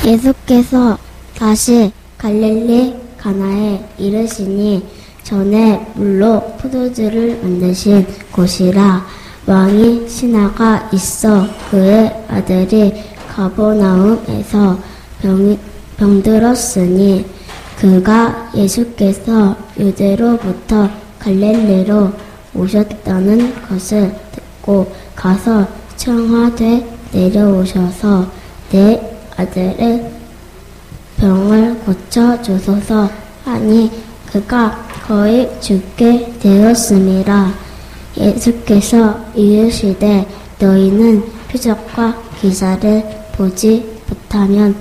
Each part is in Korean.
예수께서 다시 갈릴리 가나에 이르시니 전에 물로 포도주를 만드신 곳이라. 왕이 신하가 있어 그의 아들이 가버나움에서 병들었으니 그가 예수께서 유대로부터 갈릴리로 오셨다는 것을 듣고 가서 청하되 내려오셔서 내 아들의 병을 고쳐주소서 하니 그가 거의 죽게 되었음이라. 예수께서 이르시되 너희는 표적과 기사를 보지 못하면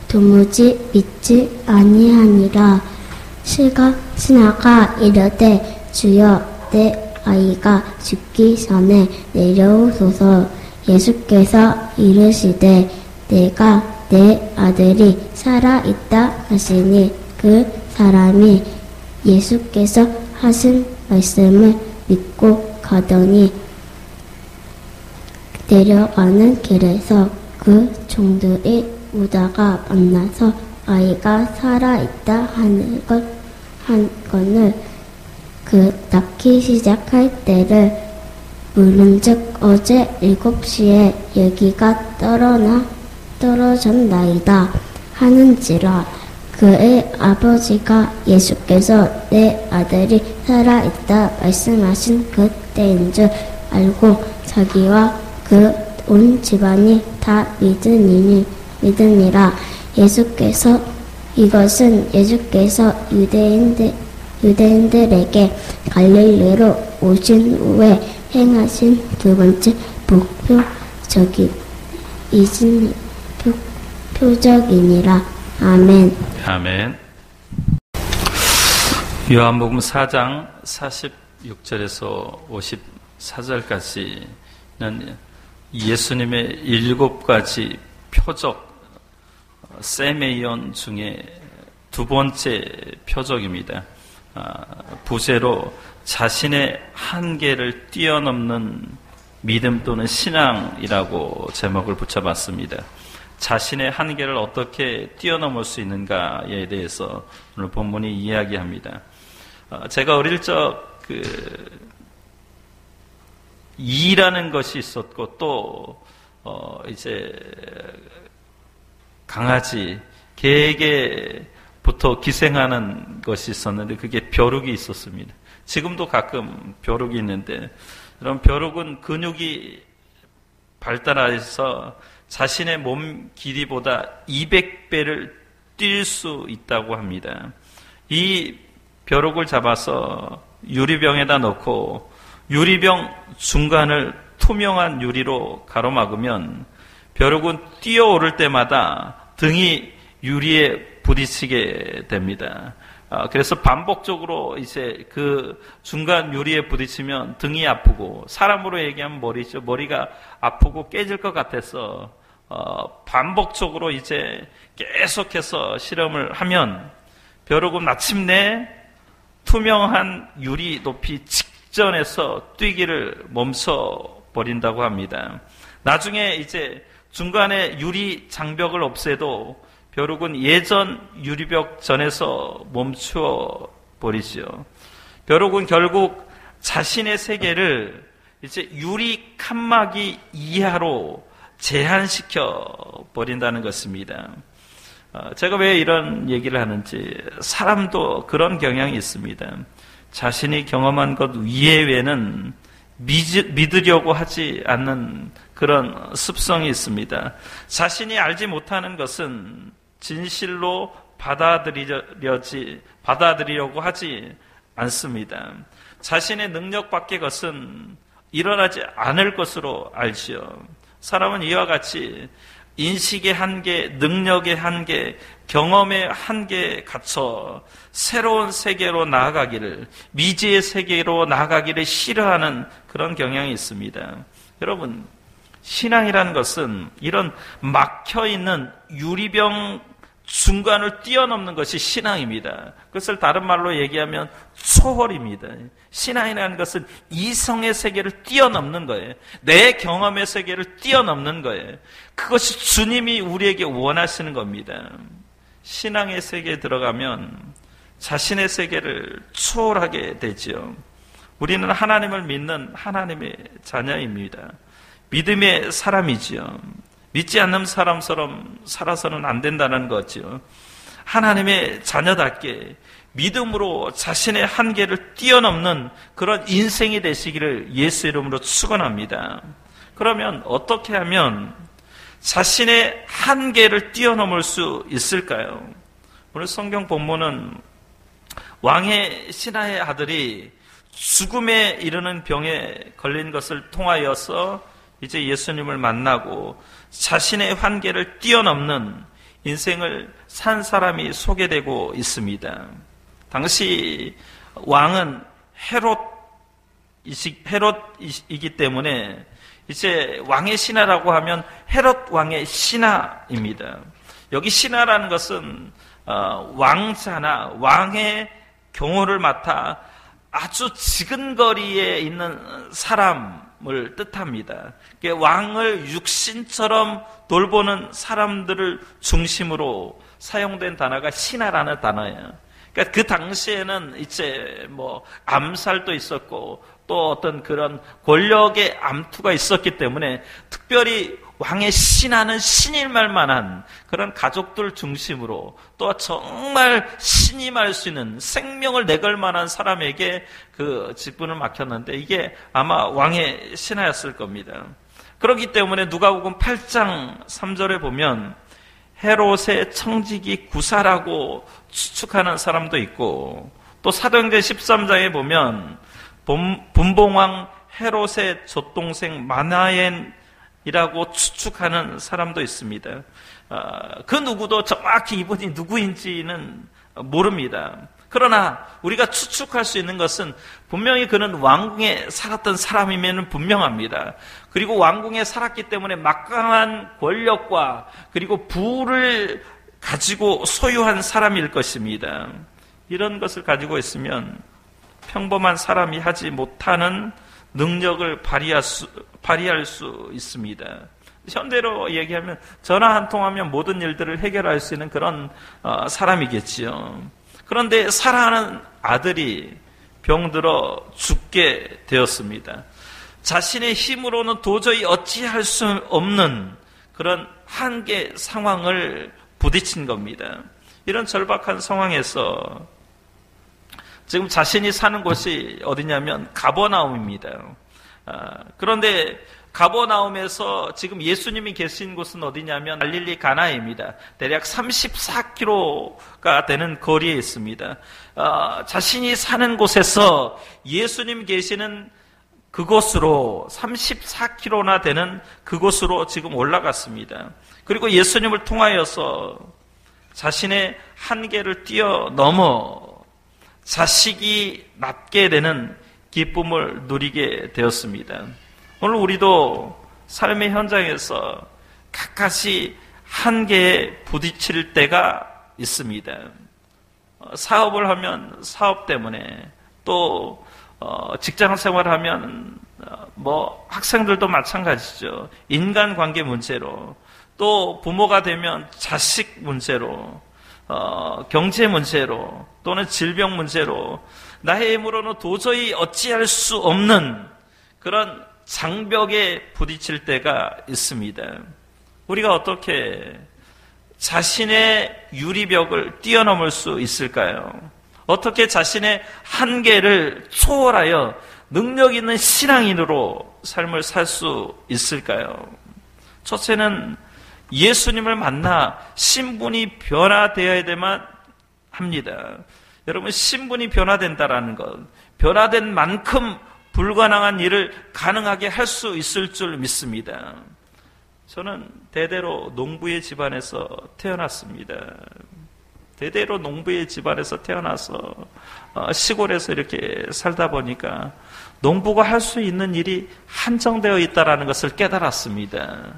도무지 믿지 아니하니라. 신하가 이르되 주여 내 아이가 죽기 전에 내려오소서. 예수께서 이르시되 내가 내 아들이 살아있다 하시니 그 사람이 예수께서 하신 말씀을 믿고 가더니 내려가는 길에서 그 종들이 오다가 만나서 아이가 살아있다 하는 것을 그 낳기 시작할 때를 물은즉 어제 7시에 여기가 떨어졌나이다 하는지라. 그의 아버지가 예수께서 내 아들이 살아있다 말씀하신 그때인 줄 알고 자기와 그 온 집안이 다 믿으니라. 이것은 예수께서 유대인들에게 갈릴리로 오신 후에 행하신 두 번째 표적이니라. 아멘. 아멘. 요한복음 4장 46절에서 54절까지는 예수님의 7가지 표적 세메이온 중에 두 번째 표적입니다. 부제로 자신의 한계를 뛰어넘는 믿음 또는 신앙이라고 제목을 붙여봤습니다. 자신의 한계를 어떻게 뛰어넘을 수 있는가에 대해서 오늘 본문이 이야기합니다. 제가 어릴 적 이라는 것이 있었고 또 이제 강아지, 개에게부터 기생하는 것이 있었는데 그게 벼룩이 있었습니다. 지금도 가끔 벼룩이 있는데 그럼 벼룩은 근육이 발달해서 자신의 몸 길이보다 200배를 뛸 수 있다고 합니다. 이 벼룩을 잡아서 유리병에다 넣고 유리병 중간을 투명한 유리로 가로막으면 벼룩은 뛰어오를 때마다 등이 유리에 부딪히게 됩니다. 그래서 반복적으로 이제 그 중간 유리에 부딪히면 등이 아프고 사람으로 얘기하면 머리죠. 머리가 아프고 깨질 것 같아서 반복적으로 이제 계속해서 실험을 하면 벼룩은 마침내 투명한 유리 높이 직전에서 뛰기를 멈춰 버린다고 합니다. 나중에 이제 중간에 유리 장벽을 없애도 벼룩은 예전 유리벽 전에서 멈추어 버리죠. 벼룩은 결국 자신의 세계를 이제 유리 칸막이 이하로 제한시켜 버린다는 것입니다. 제가 왜 이런 얘기를 하는지, 사람도 그런 경향이 있습니다. 자신이 경험한 것 이외에는 믿으려고 하지 않는 그런 습성이 있습니다. 자신이 알지 못하는 것은 진실로 받아들이려고 하지 않습니다. 자신의 능력 밖의 것은 일어나지 않을 것으로 알지요. 사람은 이와 같이 인식의 한계, 능력의 한계, 경험의 한계에 갇혀 새로운 세계로 나아가기를, 미지의 세계로 나아가기를 싫어하는 그런 경향이 있습니다. 여러분, 신앙이라는 것은 이런 막혀있는 유리병 중간을 뛰어넘는 것이 신앙입니다. 그것을 다른 말로 얘기하면 초월입니다. 신앙이라는 것은 이성의 세계를 뛰어넘는 거예요. 내 경험의 세계를 뛰어넘는 거예요. 그것이 주님이 우리에게 원하시는 겁니다. 신앙의 세계에 들어가면 자신의 세계를 초월하게 되지요. 우리는 하나님을 믿는 하나님의 자녀입니다. 믿음의 사람이지요. 믿지 않는 사람처럼 살아서는 안 된다는 거죠. 하나님의 자녀답게 믿음으로 자신의 한계를 뛰어넘는 그런 인생이 되시기를 예수 이름으로 축원합니다. 그러면 어떻게 하면 자신의 한계를 뛰어넘을 수 있을까요? 오늘 성경 본문은 왕의 신하의 아들이 죽음에 이르는 병에 걸린 것을 통하여서 이제 예수님을 만나고 자신의 한계를 뛰어넘는 인생을 산 사람이 소개되고 있습니다. 당시 왕은 헤롯이기 때문에 이제 왕의 신하라고 하면 헤롯 왕의 신하입니다. 여기 신하라는 것은 왕자나 왕의 경호를 맡아 아주 지근거리에 있는 사람을 뜻합니다. 왕을 육신처럼 돌보는 사람들을 중심으로 사용된 단어가 신하라는 단어예요. 그러니까 그 당시에는 이제 암살도 있었고 또 어떤 그런 권력의 암투가 있었기 때문에 특별히 왕의 신하는 신임할 만한 그런 가족들 중심으로 또 정말 신임할 수 있는 생명을 내걸 만한 사람에게 그 직분을 맡겼는데 이게 아마 왕의 신하였을 겁니다. 그렇기 때문에 누가복음 8장 3절에 보면 헤롯의 청지기 구사라고 추측하는 사람도 있고 또 사도행전 13장에 보면 분봉왕 헤롯의 젖동생 마나엔이라고 추측하는 사람도 있습니다. 그 누구도 정확히 이분이 누구인지는 모릅니다. 그러나 우리가 추측할 수 있는 것은 분명히 그는 왕궁에 살았던 사람이면 분명합니다. 그리고 왕궁에 살았기 때문에 막강한 권력과 그리고 부를 가지고 소유한 사람일 것입니다. 이런 것을 가지고 있으면 평범한 사람이 하지 못하는 능력을 발휘할 수 있습니다. 현대로 얘기하면 전화 한 통하면 모든 일들을 해결할 수 있는 그런 사람이겠지요. 그런데 사랑하는 아들이 병들어 죽게 되었습니다. 자신의 힘으로는 도저히 어찌할 수 없는 그런 한계 상황을 부딪힌 겁니다. 이런 절박한 상황에서 지금 자신이 사는 곳이 어디냐면 가버나움입니다. 그런데 가버나움에서 지금 예수님이 계신 곳은 어디냐면 갈릴리 가나입니다. 대략 34km가 되는 거리에 있습니다. 자신이 사는 곳에서 예수님 계시는 그곳으로 34km나 되는 그곳으로 지금 올라갔습니다. 그리고 예수님을 통하여서 자신의 한계를 뛰어넘어 자식이 낫게 되는 기쁨을 누리게 되었습니다. 오늘 우리도 삶의 현장에서 각각이 한계에 부딪힐 때가 있습니다. 사업을 하면 사업 때문에 또 직장 생활하면 학생들도 마찬가지죠. 인간관계 문제로 또 부모가 되면 자식 문제로 경제 문제로 또는 질병 문제로 나의 힘으로는 도저히 어찌할 수 없는 그런 장벽에 부딪힐 때가 있습니다. 우리가 어떻게 자신의 유리벽을 뛰어넘을 수 있을까요? 어떻게 자신의 한계를 초월하여 능력 있는 신앙인으로 삶을 살 수 있을까요? 첫째는 예수님을 만나 신분이 변화되어야 되만 합니다. 여러분, 신분이 변화된다라는 것, 변화된 만큼 불가능한 일을 가능하게 할 수 있을 줄 믿습니다. 저는 대대로 농부의 집안에서 태어났습니다. 대대로 농부의 집안에서 태어나서 시골에서 이렇게 살다 농부가 할 수 있는 일이 한정되어 있다는 것을 깨달았습니다.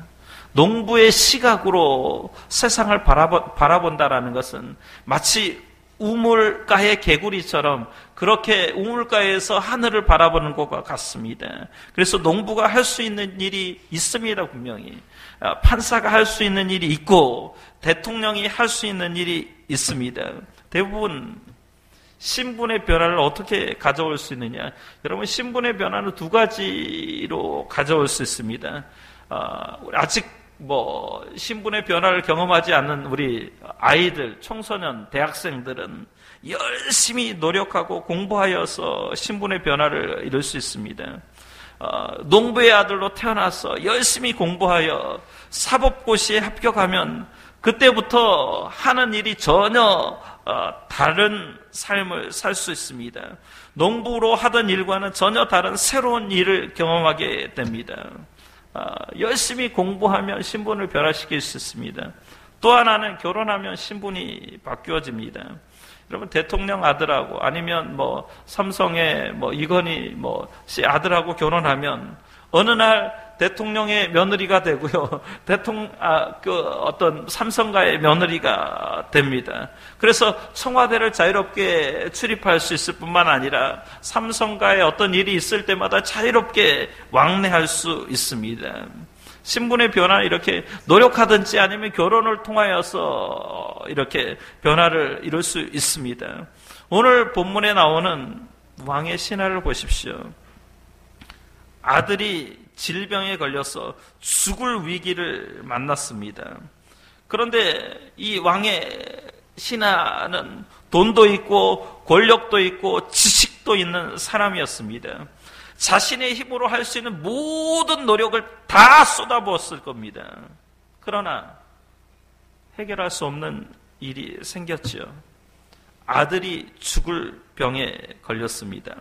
농부의 시각으로 세상을 바라본다라는 것은 마치 우물가의 개구리처럼 그렇게 우물가에서 하늘을 바라보는 것과 같습니다. 그래서 농부가 할 수 있는 일이 있습니다, 분명히. 판사가 할 수 있는 일이 있고 대통령이 할 수 있는 일이 있습니다. 대부분 신분의 변화를 어떻게 가져올 수 있느냐? 여러분, 신분의 변화는 두 가지로 가져올 수 있습니다. 아직 신분의 변화를 경험하지 않는 우리 아이들, 청소년, 대학생들은 열심히 노력하고 공부하여서 신분의 변화를 이룰 수 있습니다. 농부의 아들로 태어나서 열심히 공부하여 사법고시에 합격하면 그때부터 하는 일이 전혀 다른 삶을 살 수 있습니다. 농부로 하던 일과는 전혀 다른 새로운 일을 경험하게 됩니다. 열심히 공부하면 신분을 변화시킬 수 있습니다. 또 하나는 결혼하면 신분이 바뀌어집니다. 여러분, 대통령 아들하고 아니면 삼성의 이건희 씨 아들하고 결혼하면 어느 날 대통령의 며느리가 되고요. 어떤 삼성가의 며느리가 됩니다. 그래서 청와대를 자유롭게 출입할 수 있을 뿐만 아니라 삼성가에 어떤 일이 있을 때마다 자유롭게 왕래할 수 있습니다. 신분의 변화는 이렇게 노력하든지 아니면 결혼을 통하여서 이렇게 변화를 이룰 수 있습니다. 오늘 본문에 나오는 왕의 신하를 보십시오. 아들이 질병에 걸려서 죽을 위기를 만났습니다. 그런데 이 왕의 신하는 돈도 있고 권력도 있고 지식도 있는 사람이었습니다. 자신의 힘으로 할 수 있는 모든 노력을 다 쏟아부었을 겁니다. 그러나 해결할 수 없는 일이 생겼죠. 아들이 죽을 병에 걸렸습니다.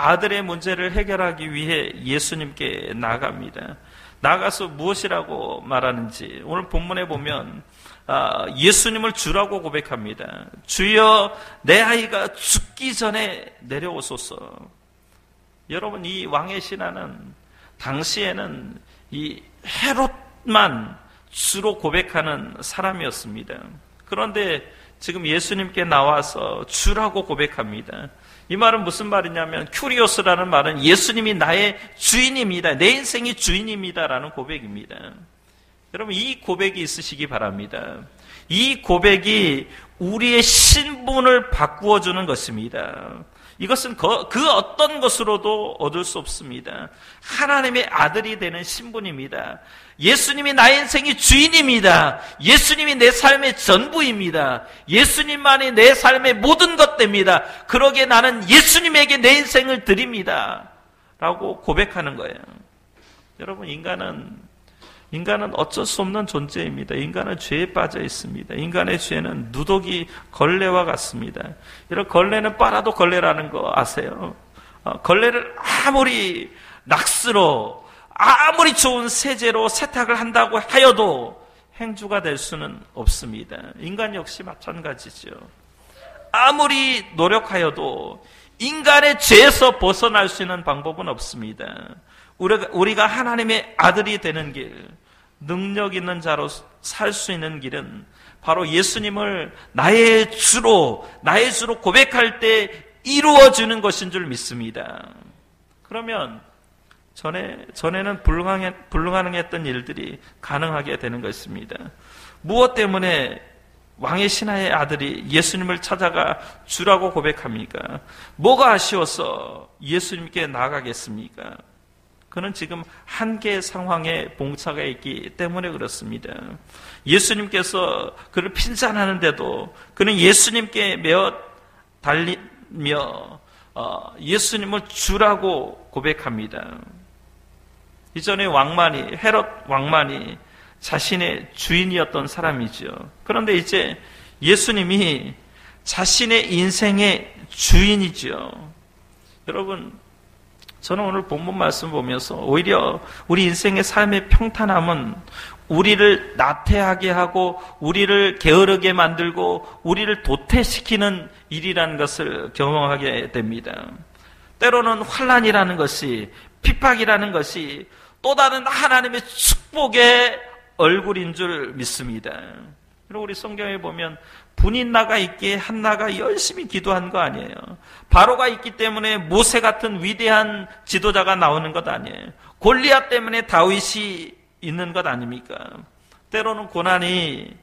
아들의 문제를 해결하기 위해 예수님께 나갑니다. 나가서 무엇이라고 말하는지 오늘 본문에 보면 예수님을 주라고 고백합니다. 주여, 내 아이가 죽기 전에 내려오소서. 여러분, 이 왕의 신하는 당시에는 이 헤롯만 주로 고백하는 사람이었습니다. 그런데 지금 예수님께 나와서 주라고 고백합니다. 이 말은 무슨 말이냐면 큐리오스라는 말은 예수님이 나의 주인입니다. 내 인생이 주인입니다라는 고백입니다. 여러분, 이 고백이 있으시기 바랍니다. 이 고백이 우리의 신분을 바꾸어 주는 것입니다. 이것은 그 어떤 것으로도 얻을 수 없습니다. 하나님의 아들이 되는 신분입니다. 예수님이 나의 인생의 주인입니다. 예수님이 내 삶의 전부입니다. 예수님만이 내 삶의 모든 것 됩니다. 그러기에 나는 예수님에게 내 인생을 드립니다. 라고 고백하는 거예요. 여러분, 인간은 어쩔 수 없는 존재입니다. 인간은 죄에 빠져 있습니다. 인간의 죄는 누더기 걸레와 같습니다. 이런 걸레는 빨아도 걸레라는 거 아세요? 걸레를 아무리 낙스로 아무리 좋은 세제로 세탁을 한다고 하여도 행주가 될 수는 없습니다. 인간 역시 마찬가지죠. 아무리 노력하여도 인간의 죄에서 벗어날 수 있는 방법은 없습니다. 우리가 하나님의 아들이 되는 길, 능력 있는 자로 살 수 있는 길은 바로 예수님을 나의 주로 고백할 때 이루어지는 것인 줄 믿습니다. 그러면 전에는 불가능했던 일들이 가능하게 되는 것입니다. 무엇 때문에 왕의 신하의 아들이 예수님을 찾아가 주라고 고백합니까? 뭐가 아쉬워서 예수님께 나아가겠습니까? 그는 지금 한계 상황에 봉착해 있기 때문에 그렇습니다. 예수님께서 그를 핀잔하는데도 그는 예수님께 메어 달리며 예수님을 주라고 고백합니다. 이전에 헤롯 왕만이 자신의 주인이었던 사람이죠. 그런데 이제 예수님이 자신의 인생의 주인이죠. 여러분, 저는 오늘 본문 말씀 보면서 오히려 우리 인생의 삶의 평탄함은 우리를 나태하게 하고 우리를 게으르게 만들고 우리를 도태시키는 일이라는 것을 경험하게 됩니다. 때로는 환난이라는 것이, 핍박이라는 것이 또 다른 하나님의 축복의 얼굴인 줄 믿습니다. 그리고 우리 성경에 보면 분인 나가 있기에 한나가 열심히 기도한 거 아니에요. 바로가 있기 때문에 모세 같은 위대한 지도자가 나오는 것 아니에요. 골리앗 때문에 다윗이 있는 것 아닙니까? 때로는 고난이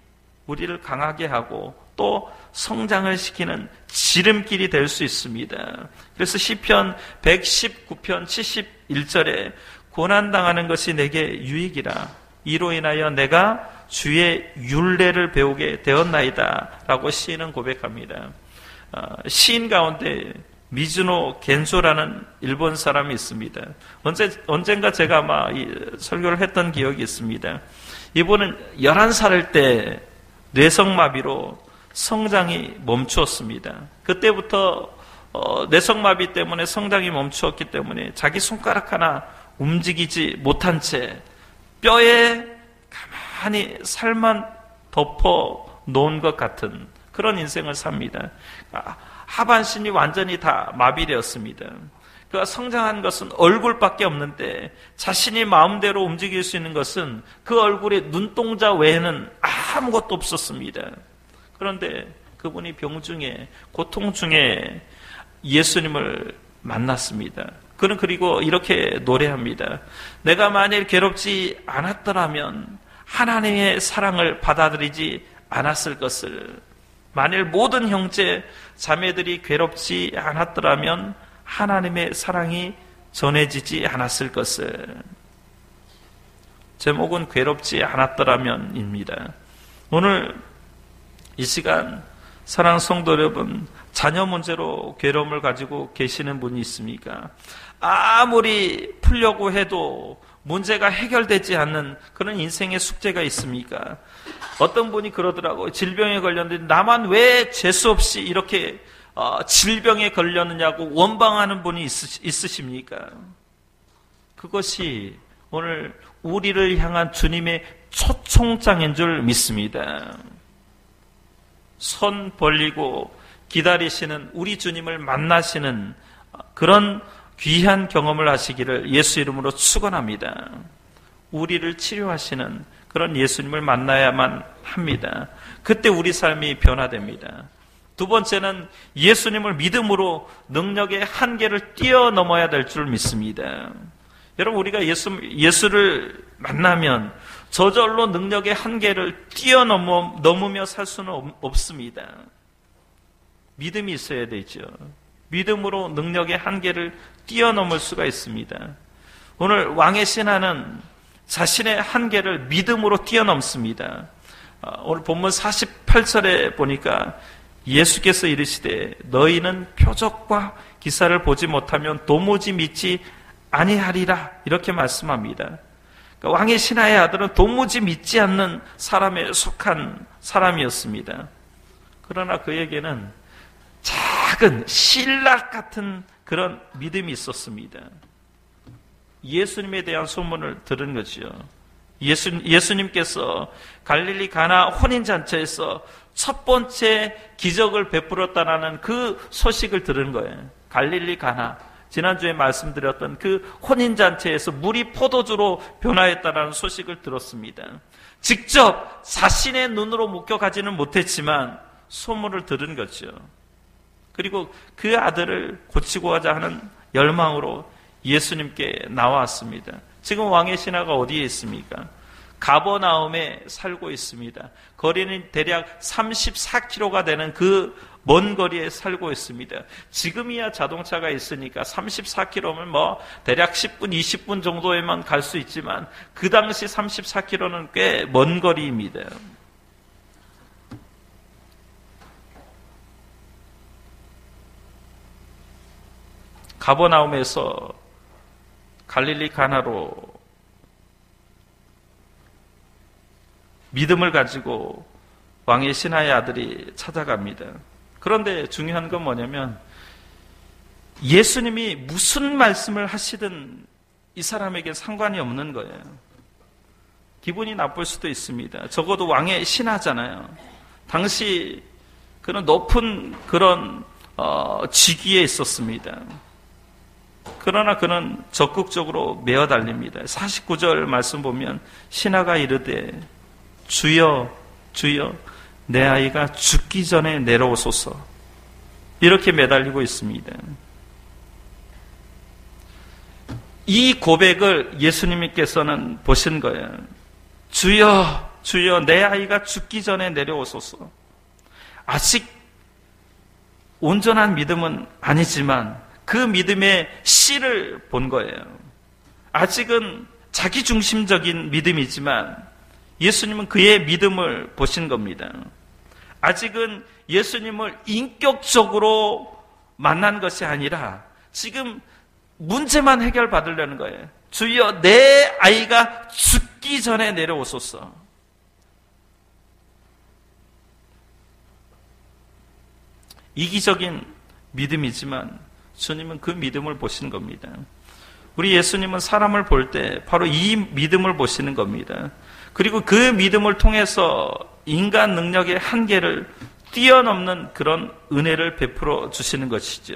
우리를 강하게 하고 또 성장을 시키는 지름길이 될 수 있습니다. 그래서 시편 119편 71절에 고난당하는 것이 내게 유익이라 이로 인하여 내가 주의 율례를 배우게 되었나이다 라고 시인은 고백합니다. 시인 가운데 미즈노 겐소라는 일본 사람이 있습니다. 언젠가 제가 아마 설교를 했던 기억이 있습니다. 이분은 11살일 때 뇌성마비로 성장이 멈추었습니다. 그때부터 뇌성마비 때문에 성장이 멈추었기 때문에 자기 손가락 하나 움직이지 못한 채 뼈에 가만히 살만 덮어 놓은 것 같은 그런 인생을 삽니다. 하반신이 완전히 다 마비되었습니다. 그가 성장한 것은 얼굴밖에 없는데 자신이 마음대로 움직일 수 있는 것은 그 얼굴의 눈동자 외에는 아무것도 없었습니다. 그런데 그분이 병 중에 고통 중에 예수님을 만났습니다. 그는 그리고 이렇게 노래합니다. 내가 만일 괴롭지 않았더라면 하나님의 사랑을 받아들이지 않았을 것을, 만일 모든 형제 자매들이 괴롭지 않았더라면 하나님의 사랑이 전해지지 않았을 것을. 제목은 괴롭지 않았더라면입니다. 오늘 이 시간 사랑하는 성도 여러분, 자녀 문제로 괴로움을 가지고 계시는 분이 있습니까? 아무리 풀려고 해도 문제가 해결되지 않는 그런 인생의 숙제가 있습니까? 어떤 분이 그러더라고요. 질병에 걸렸는데 나만 왜 재수 없이 이렇게 질병에 걸렸느냐고 원방하는 분이 있으십니까? 그것이 오늘 우리를 향한 주님의 초청장인 줄 믿습니다. 손 벌리고 기다리시는 우리 주님을 만나시는 그런 귀한 경험을 하시기를 예수 이름으로 축원합니다. 우리를 치료하시는 그런 예수님을 만나야만 합니다. 그때 우리 삶이 변화됩니다. 두 번째는 예수님을 믿음으로 능력의 한계를 뛰어넘어야 될 줄 믿습니다. 여러분, 우리가 예수를 만나면 저절로 능력의 한계를 뛰어넘으며 살 수는 없습니다. 믿음이 있어야 되죠. 믿음으로 능력의 한계를 뛰어넘을 수가 있습니다. 오늘 왕의 신하는 자신의 한계를 믿음으로 뛰어넘습니다. 오늘 본문 48절에 보니까 예수께서 이르시되 너희는 표적과 기사를 보지 못하면 도무지 믿지 아니하리라 이렇게 말씀합니다. 그러니까 왕의 신하의 아들은 도무지 믿지 않는 사람에 속한 사람이었습니다. 그러나 그에게는 작은 신락 같은 그런 믿음이 있었습니다. 예수님에 대한 소문을 들은 거죠. 예수님께서 갈릴리 가나 혼인잔치에서 첫 번째 기적을 베풀었다는 그 소식을 들은 거예요. 갈릴리 가나, 지난주에 말씀드렸던 그 혼인잔치에서 물이 포도주로 변화했다는 소식을 들었습니다. 직접 자신의 눈으로 목격하지는 못했지만 소문을 들은 거죠. 그리고 그 아들을 고치고자 하는 열망으로 예수님께 나왔습니다. 지금 왕의 신하가 어디에 있습니까? 가버나움에 살고 있습니다. 거리는 대략 34km가 되는 그 먼 거리에 살고 있습니다. 지금이야 자동차가 있으니까 34km면 대략 10분, 20분 정도에만 갈 수 있지만 그 당시 34km는 꽤 먼 거리입니다. 가버나움에서 갈릴리 가나로 믿음을 가지고 왕의 신하의 아들이 찾아갑니다. 그런데 중요한 건 뭐냐면 예수님이 무슨 말씀을 하시든 이 사람에게 상관이 없는 거예요. 기분이 나쁠 수도 있습니다. 적어도 왕의 신하잖아요. 당시 그런 높은 그런 직위에 있었습니다. 그러나 그는 적극적으로 메어 달립니다. 49절 말씀 보면 신하가 이르되 주여 주여 내 아이가 죽기 전에 내려오소서 이렇게 매달리고 있습니다. 이 고백을 예수님께서는 보신 거예요. 주여 주여 내 아이가 죽기 전에 내려오소서. 아직 온전한 믿음은 아니지만 그 믿음의 씨를 본 거예요. 아직은 자기중심적인 믿음이지만 예수님은 그의 믿음을 보신 겁니다. 아직은 예수님을 인격적으로 만난 것이 아니라 지금 문제만 해결받으려는 거예요. 주여 내 아이가 죽기 전에 내려오소서. 이기적인 믿음이지만 주님은 그 믿음을 보신 겁니다. 우리 예수님은 사람을 볼 때 바로 이 믿음을 보시는 겁니다. 그리고 그 믿음을 통해서 인간 능력의 한계를 뛰어넘는 그런 은혜를 베풀어 주시는 것이죠.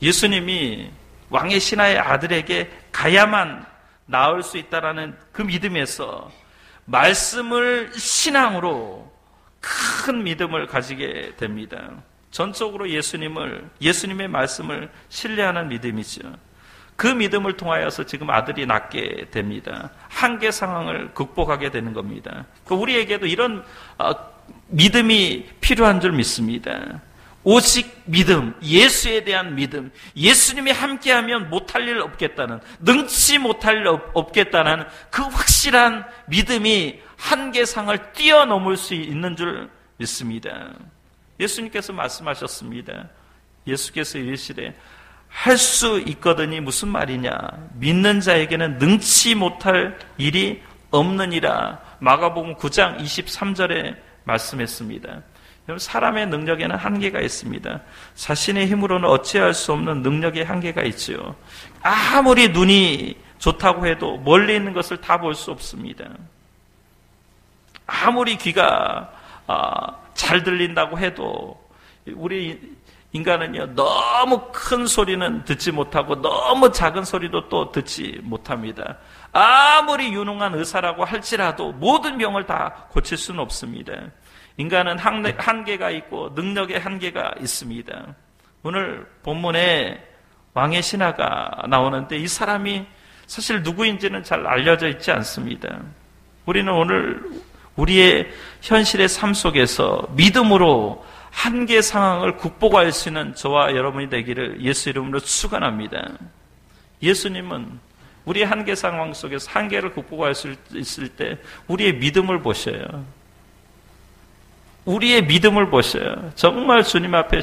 예수님이 왕의 신하의 아들에게 가야만 나을 수 있다라는 그 믿음에서 말씀을 신앙으로 큰 믿음을 가지게 됩니다. 전적으로 예수님의 말씀을 신뢰하는 믿음이죠. 그 믿음을 통하여서 지금 아들이 낳게 됩니다. 한계 상황을 극복하게 되는 겁니다. 우리에게도 이런 믿음이 필요한 줄 믿습니다. 오직 믿음, 예수에 대한 믿음, 예수님이 함께하면 못할 일 없겠다는, 능치 못할 일 없겠다는 그 확실한 믿음이 한계상을 뛰어넘을 수 있는 줄 믿습니다. 예수님께서 말씀하셨습니다. 예수께서 이르시되 할 수 있거든이 무슨 말이냐? 믿는 자에게는 능치 못할 일이 없느니라. 마가복음 9장 23절에 말씀했습니다. 사람의 능력에는 한계가 있습니다. 자신의 힘으로는 어찌할 수 없는 능력의 한계가 있죠. 아무리 눈이 좋다고 해도 멀리 있는 것을 다 볼 수 없습니다. 아무리 귀가 잘 들린다고 해도 우리 인간은요, 너무 큰 소리는 듣지 못하고 너무 작은 소리도 또 듣지 못합니다. 아무리 유능한 의사라고 할지라도 모든 병을 다 고칠 수는 없습니다. 인간은 한계가 있고 능력의 한계가 있습니다. 오늘 본문에 왕의 신하가 나오는데 이 사람이 사실 누구인지는 잘 알려져 있지 않습니다. 우리는 오늘 우리의 현실의 삶 속에서 믿음으로 한계 상황을 극복할 수 있는 저와 여러분이 되기를 예수 이름으로 축원합니다. 예수님은 우리의 한계 상황 속에서 한계를 극복할 수 있을 때 우리의 믿음을 보셔요. 우리의 믿음을 보셔요. 정말 주님 앞에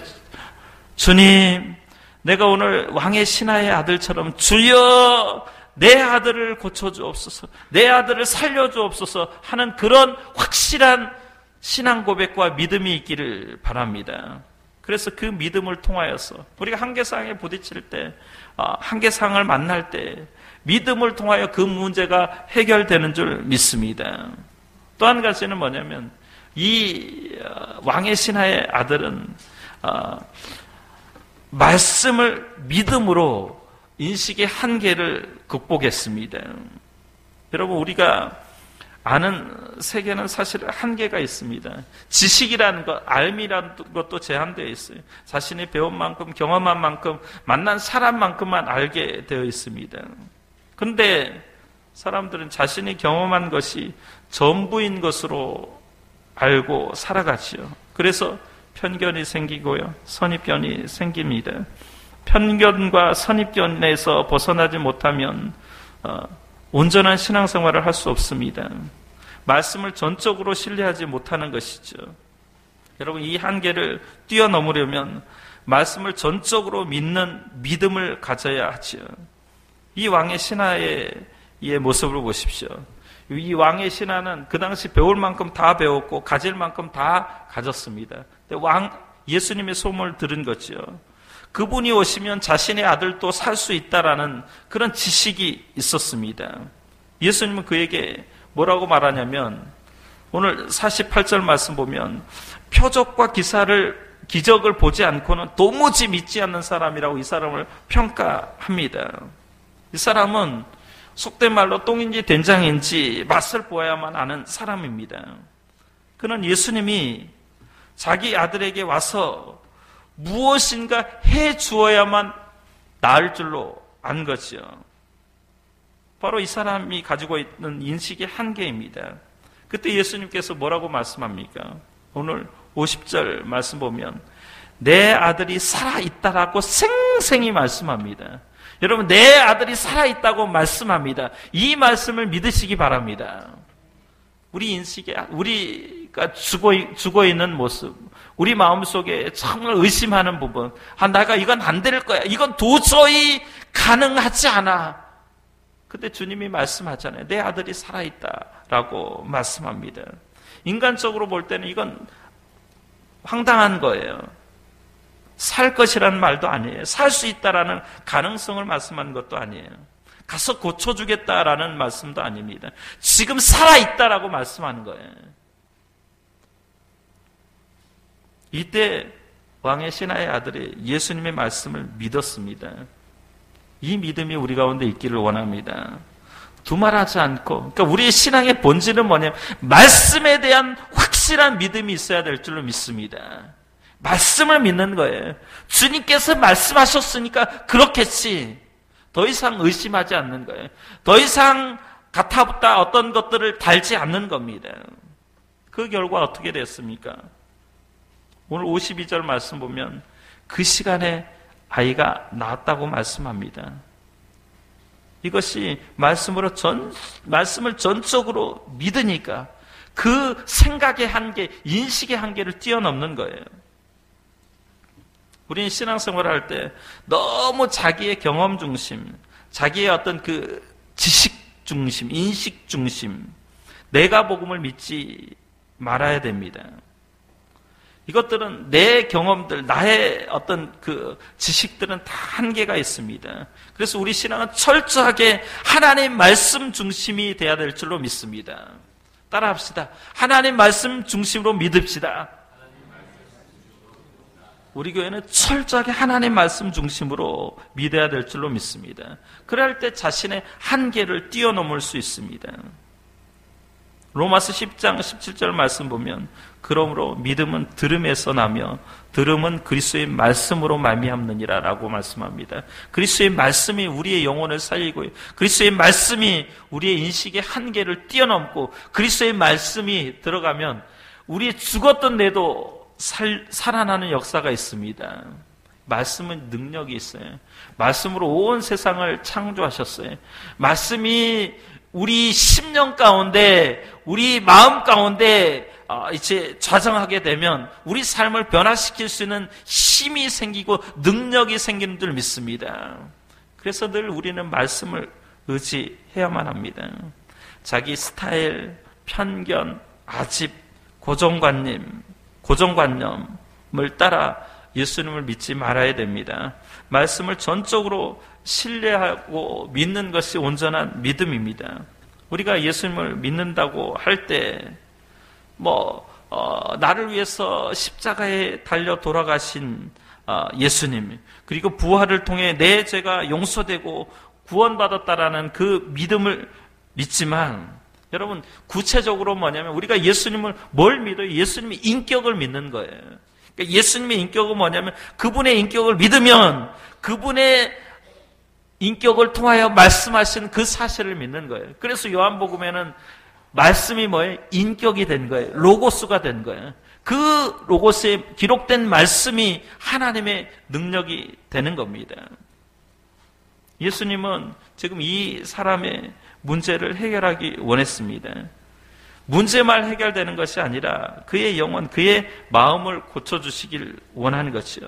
주님, 내가 오늘 왕의 신하의 아들처럼 주여 내 아들을 고쳐주옵소서, 내 아들을 살려주옵소서 하는 그런 확실한 신앙 고백과 믿음이 있기를 바랍니다. 그래서 그 믿음을 통하여서 우리가 한계상에 부딪힐 때, 한계상을 만날 때 믿음을 통하여 그 문제가 해결되는 줄 믿습니다. 또 한 가지는 뭐냐면 이 왕의 신하의 아들은 말씀을 믿음으로 인식의 한계를 극복했습니다. 여러분, 우리가 아는 세계는 사실 한계가 있습니다. 지식이라는 것, 알미라는 것도 제한되어 있어요. 자신이 배운 만큼, 경험한 만큼, 만난 사람만큼만 알게 되어 있습니다. 그런데 사람들은 자신이 경험한 것이 전부인 것으로 알고 살아가지요. 그래서 편견이 생기고요, 선입견이 생깁니다. 편견과 선입견에서 벗어나지 못하면 온전한 신앙생활을 할 수 없습니다. 말씀을 전적으로 신뢰하지 못하는 것이죠. 여러분, 이 한계를 뛰어넘으려면 말씀을 전적으로 믿는 믿음을 가져야 하지요. 이 왕의 신하의 모습을 보십시오. 이 왕의 신하는 그 당시 배울 만큼 다 배웠고 가질 만큼 다 가졌습니다. 예수님의 소문을 들은 거죠. 그분이 오시면 자신의 아들도 살 수 있다라는 그런 지식이 있었습니다. 예수님은 그에게 뭐라고 말하냐면 오늘 48절 말씀 보면 표적과 기적을 보지 않고는 도무지 믿지 않는 사람이라고 이 사람을 평가합니다. 이 사람은 속된 말로 똥인지 된장인지 맛을 보아야만 아는 사람입니다. 그는 예수님이 자기 아들에게 와서 무엇인가 해 주어야만 나을 줄로 안 거지요. 바로 이 사람이 가지고 있는 인식의 한계입니다. 그때 예수님께서 뭐라고 말씀합니까? 오늘 50절 말씀 보면 내 아들이 살아있다라고 생생히 말씀합니다. 여러분, 내 아들이 살아있다고 말씀합니다. 이 말씀을 믿으시기 바랍니다. 우리 인식에, 우리가 죽어 있는 모습, 우리 마음속에 정말 의심하는 부분, 내가 이건 안 될 거야. 이건 도저히 가능하지 않아. 그때 주님이 말씀하잖아요. 내 아들이 살아있다라고 말씀합니다. 인간적으로 볼 때는 이건 황당한 거예요. 살 것이라는 말도 아니에요. 살 수 있다라는 가능성을 말씀하는 것도 아니에요. 가서 고쳐주겠다라는 말씀도 아닙니다. 지금 살아있다라고 말씀하는 거예요. 이때 왕의 신하의 아들이 예수님의 말씀을 믿었습니다. 이 믿음이 우리 가운데 있기를 원합니다. 두말하지 않고, 그러니까 우리의 신앙의 본질은 뭐냐면 말씀에 대한 확실한 믿음이 있어야 될 줄로 믿습니다. 말씀을 믿는 거예요. 주님께서 말씀하셨으니까 그렇겠지. 더 이상 의심하지 않는 거예요. 더 이상 가타부타 어떤 것들을 달지 않는 겁니다. 그 결과 어떻게 됐습니까? 오늘 52절 말씀 보면 그 시간에 아이가 낳았다고 말씀합니다. 이것이 말씀을 전적으로 믿으니까 그 생각의 한계, 인식의 한계를 뛰어넘는 거예요. 우리는 신앙생활을 할 때 너무 자기의 경험 중심, 자기의 어떤 그 지식 중심, 인식 중심, 내가 복음을 믿지 말아야 됩니다. 이것들은 내 경험들, 나의 어떤 그 지식들은 다 한계가 있습니다. 그래서 우리 신앙은 철저하게 하나님 말씀 중심이 돼야 될 줄로 믿습니다. 따라합시다. 하나님 말씀 중심으로 믿읍시다. 우리 교회는 철저하게 하나님 말씀 중심으로 믿어야 될 줄로 믿습니다. 그럴 때 자신의 한계를 뛰어넘을 수 있습니다. 로마서 10장 17절 말씀 보면 그러므로 믿음은 들음에서 나며 들음은 그리스도의 말씀으로 말미암느니라 라고 말씀합니다. 그리스도의 말씀이 우리의 영혼을 살리고 그리스도의 말씀이 우리의 인식의 한계를 뛰어넘고 그리스도의 말씀이 들어가면 우리의 죽었던 뇌도 살아나는 역사가 있습니다. 말씀은 능력이 있어요. 말씀으로 온 세상을 창조하셨어요. 말씀이 우리 심령 가운데, 우리 마음 가운데 이제 좌정하게 되면 우리 삶을 변화시킬 수 있는 힘이 생기고 능력이 생기는 줄 믿습니다. 그래서 늘 우리는 말씀을 의지해야만 합니다. 자기 스타일, 편견, 아집, 고정관념을 따라 예수님을 믿지 말아야 됩니다. 말씀을 전적으로 신뢰하고 믿는 것이 온전한 믿음입니다. 우리가 예수님을 믿는다고 할 때 나를 위해서 십자가에 달려 돌아가신 예수님, 그리고 부활을 통해 내 죄가 용서되고 구원받았다라는 그 믿음을 믿지만, 여러분 구체적으로 뭐냐면 우리가 예수님을 뭘 믿어요? 예수님의 인격을 믿는 거예요. 그러니까 예수님의 인격은 뭐냐면 그분의 인격을 믿으면 그분의 인격을 통하여 말씀하신 그 사실을 믿는 거예요. 그래서 요한복음에는 말씀이 뭐예요? 인격이 된 거예요. 로고스가 된 거예요. 그 로고스에 기록된 말씀이 하나님의 능력이 되는 겁니다. 예수님은 지금 이 사람의 문제를 해결하기 원했습니다. 문제만 해결되는 것이 아니라 그의 영혼, 그의 마음을 고쳐주시길 원하는 것이요.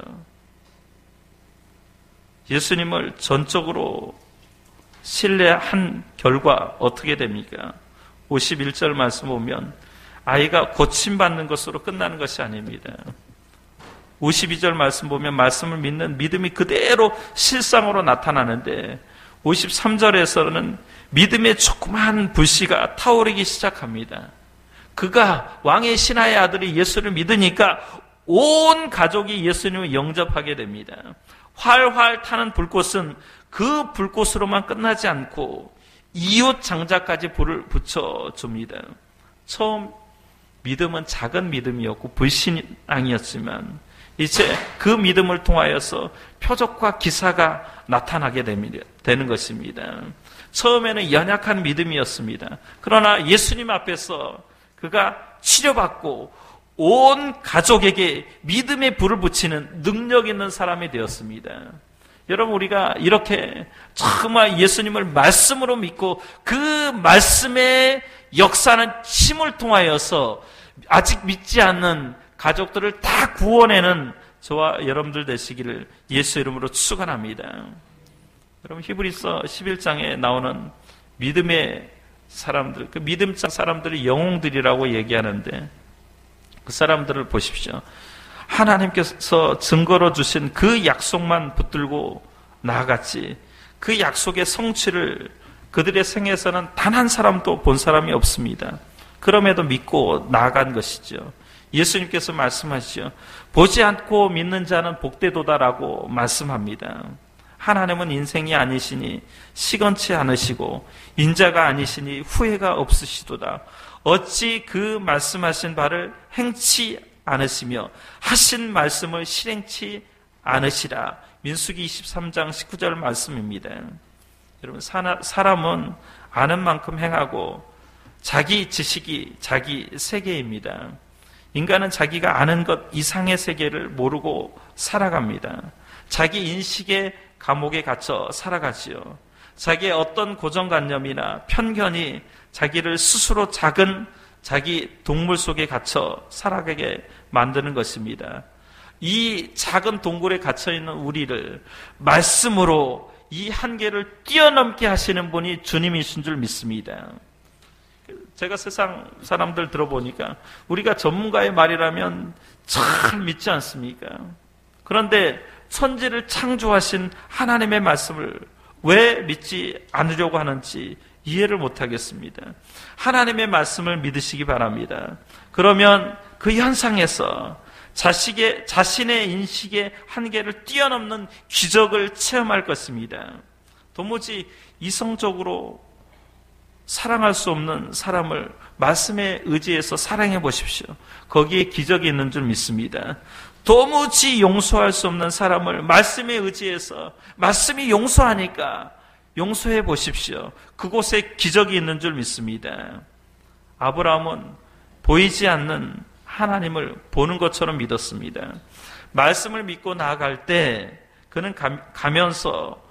예수님을 전적으로 신뢰한 결과 어떻게 됩니까? 51절 말씀 보면 아이가 고침받는 것으로 끝나는 것이 아닙니다. 52절 말씀 보면 말씀을 믿는 믿음이 그대로 실상으로 나타나는데 53절에서는 믿음의 조그마한 불씨가 타오르기 시작합니다. 그가 왕의 신하의 아들이 예수를 믿으니까 온 가족이 예수님을 영접하게 됩니다. 활활 타는 불꽃은 그 불꽃으로만 끝나지 않고 이웃 장자까지 불을 붙여줍니다. 처음 믿음은 작은 믿음이었고 불신앙이었지만 이제 그 믿음을 통하여서 표적과 기사가 나타나게 되는 것입니다. 처음에는 연약한 믿음이었습니다. 그러나 예수님 앞에서 그가 치료받고 온 가족에게 믿음의 불을 붙이는 능력 있는 사람이 되었습니다. 여러분, 우리가 이렇게 정말 예수님을 말씀으로 믿고 그 말씀의 역사는 힘을 통하여서 아직 믿지 않는 가족들을 다 구원해는 저와 여러분들 되시기를 예수 이름으로 축원합니다. 여러분, 히브리서 11장에 나오는 믿음의 사람들, 그 믿음 사람들이 영웅들이라고 얘기하는데 그 사람들을 보십시오. 하나님께서 증거로 주신 그 약속만 붙들고 나아갔지 그 약속의 성취를 그들의 생애에서는 단 한 사람도 본 사람이 없습니다. 그럼에도 믿고 나아간 것이죠. 예수님께서 말씀하시죠. 보지 않고 믿는 자는 복되도다라고 말씀합니다. 하나님은 인생이 아니시니 시건치 않으시고 인자가 아니시니 후회가 없으시도다. 어찌 그 말씀하신 바를 행치 않으시며 하신 말씀을 실행치 않으시라. 민수기 23장 19절 말씀입니다. 여러분, 사람은 아는 만큼 행하고 자기 지식이 자기 세계입니다. 인간은 자기가 아는 것 이상의 세계를 모르고 살아갑니다. 자기 인식의 감옥에 갇혀 살아가지요. 자기의 어떤 고정관념이나 편견이 자기를 스스로 작은 자기 동물 속에 갇혀 살아가게 만드는 것입니다. 이 작은 동굴에 갇혀있는 우리를 말씀으로 이 한계를 뛰어넘게 하시는 분이 주님이신 줄 믿습니다. 제가 세상 사람들 들어보니까 우리가 전문가의 말이라면 잘 믿지 않습니까? 그런데 천지를 창조하신 하나님의 말씀을 왜 믿지 않으려고 하는지 이해를 못하겠습니다. 하나님의 말씀을 믿으시기 바랍니다. 그러면 그 현상에서 자신의 인식의 한계를 뛰어넘는 기적을 체험할 것입니다. 도무지 이성적으로 사랑할 수 없는 사람을 말씀에 의지해서 사랑해 보십시오. 거기에 기적이 있는 줄 믿습니다. 도무지 용서할 수 없는 사람을 말씀에 의지해서 말씀이 용서하니까 용서해 보십시오. 그곳에 기적이 있는 줄 믿습니다. 아브라함은 보이지 않는 하나님을 보는 것처럼 믿었습니다. 말씀을 믿고 나아갈 때 그는 가면서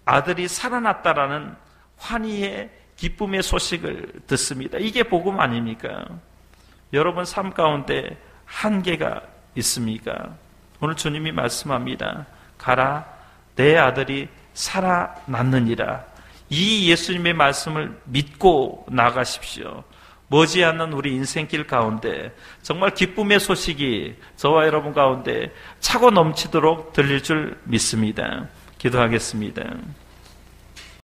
아들이 살아났다라는 환희의 기쁨의 소식을 듣습니다. 이게 복음 아닙니까? 여러분 삶 가운데 한계가 있습니까? 오늘 주님이 말씀합니다. 가라, 내 아들이 살아났느니라. 이 예수님의 말씀을 믿고 나가십시오. 머지않는 우리 인생길 가운데 정말 기쁨의 소식이 저와 여러분 가운데 차고 넘치도록 들릴 줄 믿습니다. 기도하겠습니다.